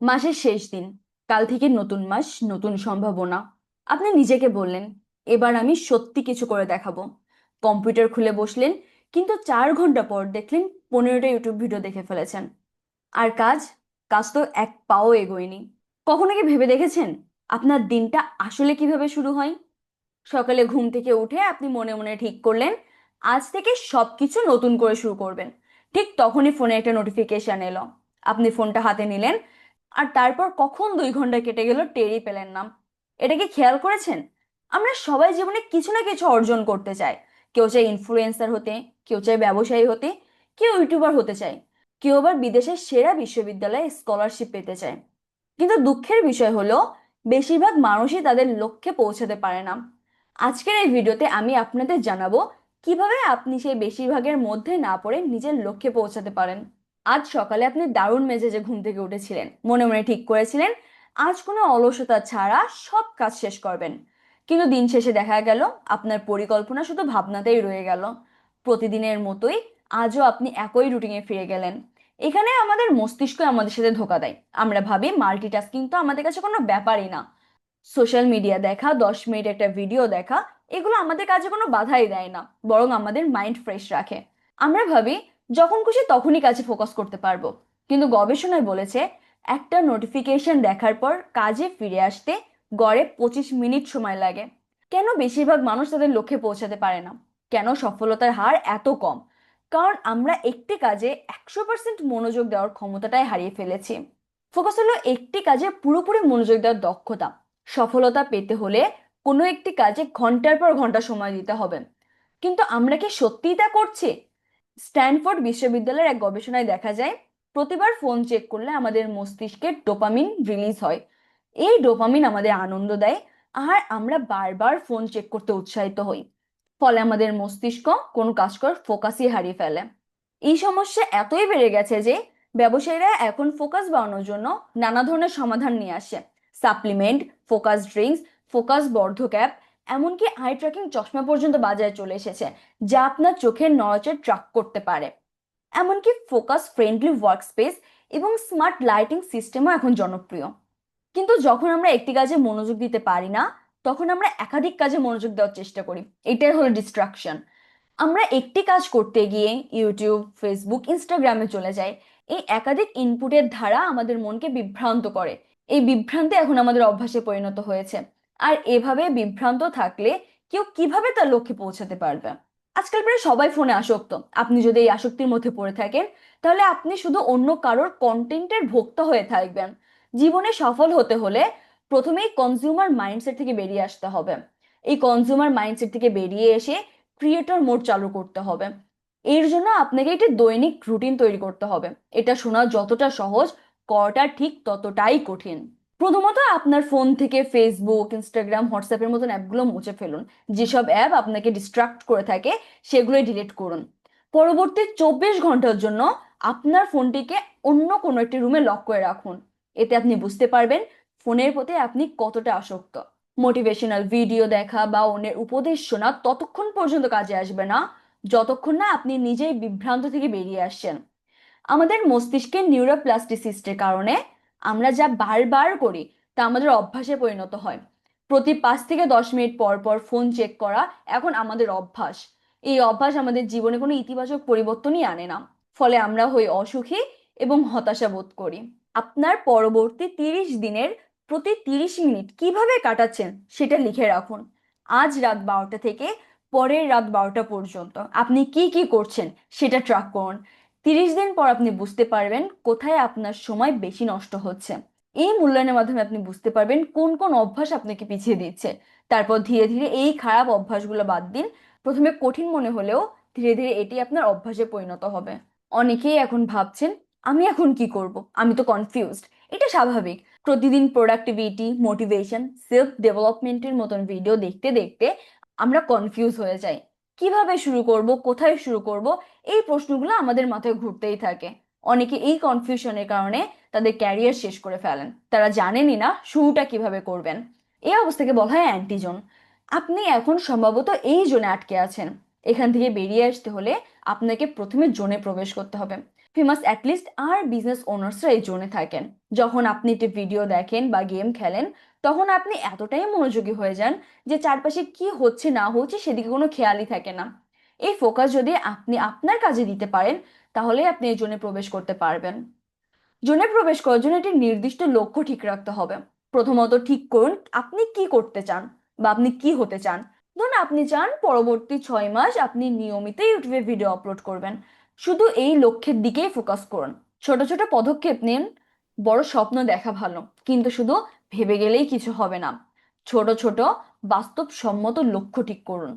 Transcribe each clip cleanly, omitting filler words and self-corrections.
মাসের শেষ দিন, কাল থেকে নতুন মাস, নতুন সম্ভাবনা। আপনি নিজেকে বললেন, এবার আমি সত্যি কিছু করে দেখাবো। কম্পিউটার খুলে বসলেন, কিন্তু 4 ঘন্টা পর দেখলেন 15টা ইউটিউব ভিডিও দেখে ফেলেছেন। আর কাজ, কাজ তো এক পাও এগোয়নি। কখনো কি ভেবে দেখেছেন আপনার দিনটা আসলে কিভাবে শুরু হয়? সকালে ঘুম থেকে উঠে আপনি মনে মনে ঠিক করলেন আজ থেকে সবকিছু নতুন করে শুরু করবেন। ঠিক তখনই ফোনে একটা নোটিফিকেশন এলো। আপনি ফোনটা হাতে নিলেন, আর তারপর কখন 2 ঘন্টা কেটে গেল টেরই পেলেন না। এটা কি খেয়াল করেছেন? আমরা সবাই জীবনে কিছু না কিছু অর্জন করতে চাই। কেউ চায় ইনফ্লুয়েন্সার হতে, কেউ চায় ব্যবসায়ী হতে, কেউ ইউটিউবার হতে চায়, কেউ আবার বিদেশের সেরা বিশ্ববিদ্যালয়ে স্কলারশিপ পেতে চায়। কিন্তু দুঃখের বিষয় হলো বেশিরভাগ মানুষই তাদের লক্ষ্যে পৌঁছাতে পারে না। আজকের এই ভিডিওতে আমি আপনাদের জানাবো কিভাবে আপনি সেই বেশিরভাগের মধ্যে না পড়ে নিজের লক্ষ্যে পৌঁছাতে পারেন। আজ সকালে আপনি দারুণ মেজাজে ঘুম থেকে উঠেছিলেন, মনে মনে ঠিক করেছিলেন আজ কোনো অলসতা ছাড়া সব কাজ শেষ করবেন। কিন্তু দিন শেষে দেখা গেল আপনার পরিকল্পনা শুধু ভাবনাতেই রয়ে গেল। প্রতিদিনের মতোই আজও আপনি একই রুটিনে ফিরে গেলেন। এখানে আমাদের মস্তিষ্ক আমাদের সাথে ধোঁকা দেয়। আমরা ভাবি মাল্টিটাস্কিং তো আমাদের কাছে কোনো ব্যাপারই না। সোশ্যাল মিডিয়া দেখা, 10 মিনিট একটা ভিডিও দেখা, এগুলো আমাদের কাজে কোনো বাধাই দেয় না, বরং আমাদের মাইন্ড ফ্রেশ রাখে। আমরা ভাবি যখন খুশি তখনই কাজে ফোকাস করতে পারবো। কিন্তু গবেষণায় বলেছে একটা নোটিফিকেশন দেখার পর কাজে ফিরে আসতে গড়ে 25 মিনিট সময় লাগে। কেন বেশিরভাগ মানুষ তাদের লক্ষ্যে পৌঁছাতে পারে না? কেন সফলতার হার এত কম? কারণ আমরা একটি কাজে 100% মনোযোগ দেওয়ার ক্ষমতাটাই হারিয়ে ফেলেছি। ফোকাস হলো একটি কাজে পুরোপুরি মনোযোগ দেওয়ার দক্ষতা। সফলতা পেতে হলে কোনো একটি কাজে ঘন্টার পর ঘন্টা সময় দিতে হবে। কিন্তু আমরা কি সত্যিই তা করছি? স্ট্যানফোর্ড বিশ্ববিদ্যালয়ের এক গবেষণায় দেখা যায় প্রতিবার ফোন চেক করলে আমাদের মস্তিষ্কে ডোপামিন রিলিজ হয়। এই ডোপামিন আমাদের আনন্দ দেয়, আর আমরা বারবার ফোন চেক করতে উৎসাহিত হই। ফলে আমাদের মস্তিষ্ক কোনো কাজ করার ফোকাসই হারিয়ে ফেলে। এই সমস্যা এতই বেড়ে গেছে যে ব্যবসায়ীরা এখন ফোকাস বাড়ানোর জন্য নানা ধরনের সমাধান নিয়ে আসে। সাপ্লিমেন্ট, ফোকাস ড্রিঙ্কস, ফোকাস বর্ধক অ্যাপ, এমনকি আই ট্র্যাকিং চশমা পর্যন্ত বাজারে চলে এসেছে, যা আপনার চোখের নড়াচড়া ট্র্যাক করতে পারে। এমনকি ফোকাস ফ্রেন্ডলি ওয়ার্কস্পেস এবং স্মার্ট লাইটিং সিস্টেমও এখন জনপ্রিয়। কিন্তু যখন আমরা একটি কাজে মনোযোগ দিতে পারি না, তখন আমরা একাধিক কাজে মনোযোগ দেওয়ার চেষ্টা করি। এটাই হলো ডিস্ট্রাকশন। আমরা একটি কাজ করতে গিয়ে ইউটিউব, ফেসবুক, ইনস্টাগ্রামে চলে যাই। এই একাধিক ইনপুটের ধারা আমাদের মনকে বিভ্রান্ত করে। এই বিভ্রান্তি এখন আমাদের অভ্যাসে পরিণত হয়েছে। আর এভাবে বিভ্রান্ত থাকলে কেউ কিভাবে তার লক্ষ্যে পৌঁছাতে পারবে? আজকাল প্রায় সবাই ফোনে আসক্ত। আপনি যদি এই আসক্তির মধ্যে পড়ে থাকেন, তাহলে আপনি শুধু অন্য কারোর কন্টেন্টের ভোক্তা হয়ে থাকবেন। জীবনে সফল হতে হলে প্রথমেই কনজিউমার মাইন্ডসেট থেকে বেরিয়ে আসতে হবে। এই কনজিউমার মাইন্ডসেট থেকে বেরিয়ে এসে ক্রিয়েটর মোড চালু করতে হবে। এর জন্য আপনাকে একটি দৈনিক রুটিন তৈরি করতে হবে। এটা শোনা যতটা সহজ, করাটা ঠিক ততটাই কঠিন। প্রথমত আপনার ফোন থেকে ফেসবুক, ইনস্টাগ্রাম, হোয়াটসঅ্যাপের মতন অ্যাপগুলো মুছে ফেলুন। যেসব অ্যাপ আপনাকে ডিস্ট্রাক্ট করে থাকে সেগুলোই ডিলিট করুন। পরবর্তী 24 ঘন্টার জন্য আপনার ফোনটিকে অন্য কোনো একটি রুমে লক করে রাখুন। এতে আপনি বুঝতে পারবেন ফোনের প্রতি আপনি কতটা আসক্ত। মোটিভেশনাল ভিডিও দেখা বা অন্যের উপদেশ শোনা ততক্ষণ পর্যন্ত কাজে আসবে না, যতক্ষণ না আপনি নিজেই বিভ্রান্ত থেকে বেরিয়ে আসছেন। আমাদের মস্তিষ্কের নিউরোপ্লাস্টিসিস্টের কারণে আমরা যা বারবার করি তা আমাদের অভ্যাসে পরিণত হয়। প্রতি 5 থেকে 10 মিনিট পর পর ফোন চেক করা এখন আমাদের অভ্যাস। এই অভ্যাস আমাদের জীবনে কোনো ইতিবাচক পরিবর্তনই আনে না। ফলে আমরা হই অসুখী এবং হতাশা বোধ করি। আপনার পরবর্তী 30 দিনের প্রতি 30 মিনিট কিভাবে কাটাচ্ছেন সেটা লিখে রাখুন। আজ রাত 12টা থেকে পরের রাত 12টা পর্যন্ত আপনি কি কি করছেন সেটা ট্র্যাক করুন। 30 দিন পর আপনি বুঝতে পারবেন কোথায় আপনার সময় বেশি নষ্ট হচ্ছে। এই মূল্যায়নের মাধ্যমে আপনি বুঝতে পারবেন কোন কোন অভ্যাস আপনাকে পিছিয়ে দিচ্ছে। তারপর ধীরে ধীরে এই খারাপ অভ্যাসগুলো বাদ দিন। প্রথমে কঠিন মনে হলেও ধীরে ধীরে এটি আপনার অভ্যাসে পরিণত হবে। অনেকেই এখন ভাবছেন আমি এখন কি করব, আমি তো কনফিউজড। এটা স্বাভাবিক। প্রতিদিন প্রোডাক্টিভিটি, মোটিভেশন, সেলফ ডেভেলপমেন্টের মতন ভিডিও দেখতে দেখতে আমরা কনফিউজ হয়ে যাই। কিভাবে শুরু করব, কোথায় শুরু করব, এই প্রশ্নগুলো আমাদের মাথায় ঘুরতেই থাকে। অনেকে এই কনফিউশনের কারণে তাদের ক্যারিয়ার শেষ করে ফেলেন। তারা জানেনই না শুরুটা কিভাবে করবেন। এই অবস্থাকে বলা হয় অ্যান্টিজোন। আপনি এখন সম্ভবত এই জোনে আটকে আছেন। এখান থেকে বেরিয়ে আসতে হলে আপনাকে প্রথমে জোনে প্রবেশ করতে হবে। ফেমাস অ্যাটলিস্ট আর বিজনেস ওনার্সরা এই জোনে থাকেন। যখন আপনি একটি ভিডিও দেখেন বা গেম খেলেন, তখন আপনি এতটাই মনোযোগী হয়ে যান যে চারপাশে কি হচ্ছে না হচ্ছে সেদিকে কোনো খেয়ালই থাকে না। এই ফোকাস যদি আপনি আপনার কাজে দিতে পারেন, তাহলে আপনি এই জোনে প্রবেশ করতে পারবেন। জোনে প্রবেশ করার জন্য একটি নির্দিষ্ট লক্ষ্য ঠিক রাখতে হবে। প্রথমত ঠিক করুন আপনি কি করতে চান বা আপনি কি হতে চান। ধরুন আপনি চান পরবর্তী 6 মাস আপনি নিয়মিত ইউটিউবে ভিডিও আপলোড করবেন। শুধু এই লক্ষ্যের দিকেই ফোকাস করুন। ছোট ছোট পদক্ষেপ নিন। বড় স্বপ্ন দেখা ভালো, কিন্তু শুধু ভেবে গেলেই কিছু হবে না। ছোট ছোট বাস্তবসম্মত লক্ষ্য ঠিক করুন।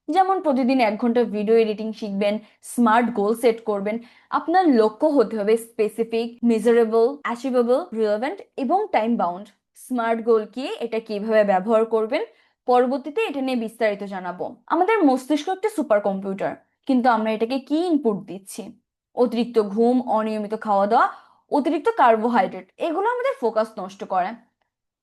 যেমন প্রতিদিন 1 ঘন্টা ভিডিও এডিটিং শিখবেন, স্মার্ট গোল সেট করবেন। আপনার লক্ষ্য হতে হবে স্পেসিফিক, মেজারেবল, অ্যাচিভেবল, রিলেভেন্ট এবং টাইম বাউন্ড। স্মার্ট গোল কি, এটা কিভাবে ব্যবহার করবেন, পরবর্তীতে এটা নিয়ে বিস্তারিত জানাবো। আমাদের মস্তিষ্ক একটা সুপার কম্পিউটার, কিন্তু আমরা এটাকে কি ইনপুট দিচ্ছি? অতিরিক্ত ঘুম, অনিয়মিত খাওয়া দাওয়া, অতিরিক্ত কার্বোহাইড্রেট, এগুলো আমাদের ফোকাস নষ্ট করে।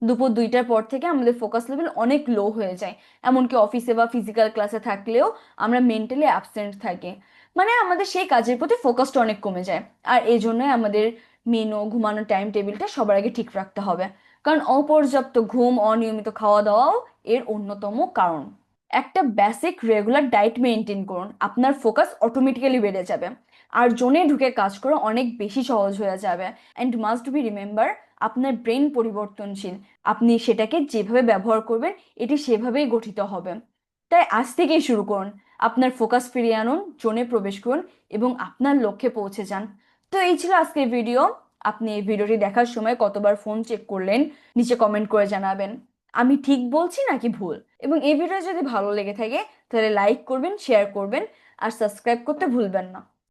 দুপুর 2টার পর থেকে আমাদের ফোকাস লেভেল অনেক লো হয়ে যায়। এমনকি অফিসে বা ফিজিক্যাল ক্লাসে থাকলেও আমরা মেন্টালি অ্যাবসেন্ট থাকি। মানে আমাদের সেই কাজের প্রতি ফোকাসটা অনেক কমে যায়। আর এই জন্যই আমাদের মেনু, ঘুমানোর টাইম টেবিলটা সবার আগে ঠিক রাখতে হবে। কারণ অপর্যাপ্ত ঘুম, অনিয়মিত খাওয়া দাওয়াও এর অন্যতম কারণ। একটা বেসিক রেগুলার ডায়েট মেনটেন করুন, আপনার ফোকাস অটোমেটিক্যালি বেড়ে যাবে। আর জোনে ঢুকে কাজ করা অনেক বেশি সহজ হয়ে যাবে। অ্যান্ড মাস্ট বি রিমেম্বার, আপনার ব্রেন পরিবর্তনশীল। আপনি সেটাকে যেভাবে ব্যবহার করবেন, এটি সেভাবেই গঠিত হবে। তাই আজ থেকেই শুরু করুন। আপনার ফোকাস ফিরিয়ে আনুন, জোনে প্রবেশ করুন এবং আপনার লক্ষ্যে পৌঁছে যান। তো এই ছিল আজকের ভিডিও। আপনি এই ভিডিওটি দেখার সময় কতবার ফোন চেক করলেন, নিচে কমেন্ট করে জানাবেন। আমি ঠিক বলছি নাকি ভুল। এবং এই ভিডিও যদি ভালো লেগে থাকে, তাহলে লাইক করবেন, শেয়ার করবেন আর সাবস্ক্রাইব করতে ভুলবেন না।